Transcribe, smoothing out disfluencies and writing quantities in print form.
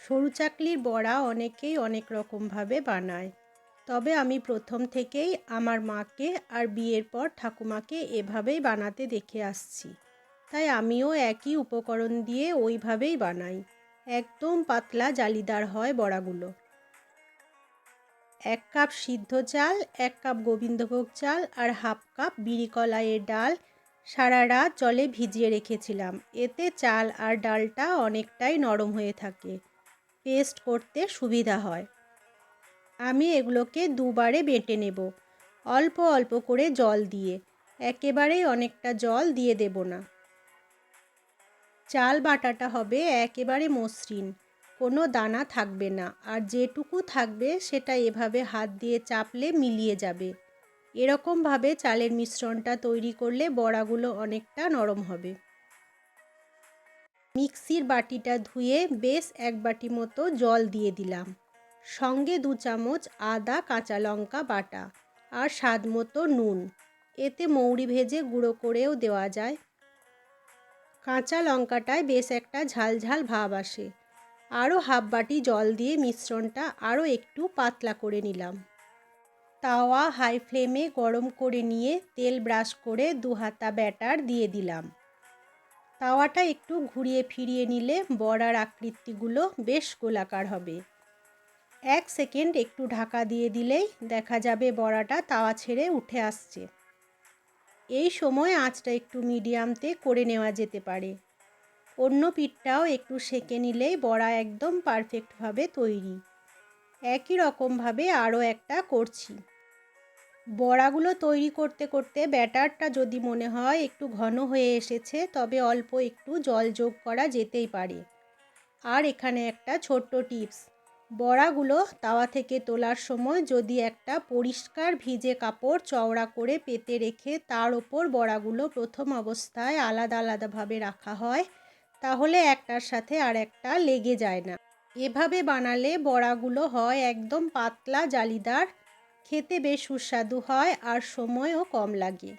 সরু চাকলির বড়া অনেকেই অনেক রকমভাবে বানায়, তবে আমি প্রথম থেকেই আমার মাকে আর বিয়ের পর ঠাকুমাকে এভাবেই বানাতে দেখে আসছি। তাই আমিও একই উপকরণ দিয়ে ওইভাবেই বানাই। একদম পাতলা জালিদার হয় বড়াগুলো। 1 কাপ সিদ্ধ চাল, 1 কাপ গোবিন্দভোগ চাল আর হাফ কাপ বিরি কলাইয়ের ডাল সারা রাত জলে ভিজিয়ে রেখেছিলাম। এতে চাল আর ডালটা অনেকটাই নরম হয়ে থাকে, পেস্ট করতে সুবিধা হয়। আমি এগুলোকে দুবারে বেটে নেব, অল্প অল্প করে জল দিয়ে। একেবারেই অনেকটা জল দিয়ে দেব না। চাল বাটাটা হবে একেবারে মসৃণ, কোনো দানা থাকবে না, আর যেটুকু থাকবে সেটা এভাবে হাত দিয়ে চাপলে মিলিয়ে যাবে। এরকমভাবে চালের মিশ্রণটা তৈরি করলে বড়াগুলো অনেকটা নরম হবে। মিক্সির বাটিটা ধুয়ে বেশ 1 বাটি মতো জল দিয়ে দিলাম। সঙ্গে 2 চামচ আদা কাঁচা লঙ্কা বাটা আর স্বাদ মতো নুন। এতে মৌরি ভেজে গুঁড়ো করেও দেওয়া যায়। কাঁচা লঙ্কাটায় বেশ একটা ঝাল ঝাল ভাব আসে। আরও হাফ বাটি জল দিয়ে মিশ্রণটা আরও একটু পাতলা করে নিলাম। তাওয়া হাই ফ্লেমে গরম করে নিয়ে তেল ব্রাশ করে 2 হাতা ব্যাটার দিয়ে দিলাম। তাওয়াটা একটু ঘুরিয়ে ফিরিয়ে নিলে বড়ার আকৃতিগুলো বেশ গোলাকার হবে। 1 সেকেন্ড একটু ঢাকা দিয়ে দিলেই দেখা যাবে বড়াটা তাওয়া ছেড়ে উঠে আসছে। এই সময় আঁচটা একটু মিডিয়ামতে করে নেওয়া যেতে পারে। অন্য পিঠটাও একটু সেঁকে নিলেই বড়া একদম পারফেক্টভাবে তৈরি। একই রকমভাবে আরও একটা করছি। বড়াগুলো তৈরি করতে করতে ব্যাটারটা যদি মনে হয় একটু ঘন হয়ে এসেছে, তবে অল্প একটু জল যোগ করা যেতেই পারে। আর এখানে একটা ছোট্ট টিপস, বড়াগুলো তাওয়া থেকে তোলার সময় যদি একটা পরিষ্কার ভিজে কাপড় চওড়া করে পেতে রেখে তার ওপর বড়াগুলো প্রথম অবস্থায় আলাদা আলাদাভাবে রাখা হয়, তাহলে একটার সাথে আর একটা লেগে যায় না। এভাবে বানালে বড়াগুলো হয় একদম পাতলা জালিদার, খেতে বেশ সুস্বাদু হয় আর সময়ও কম লাগে।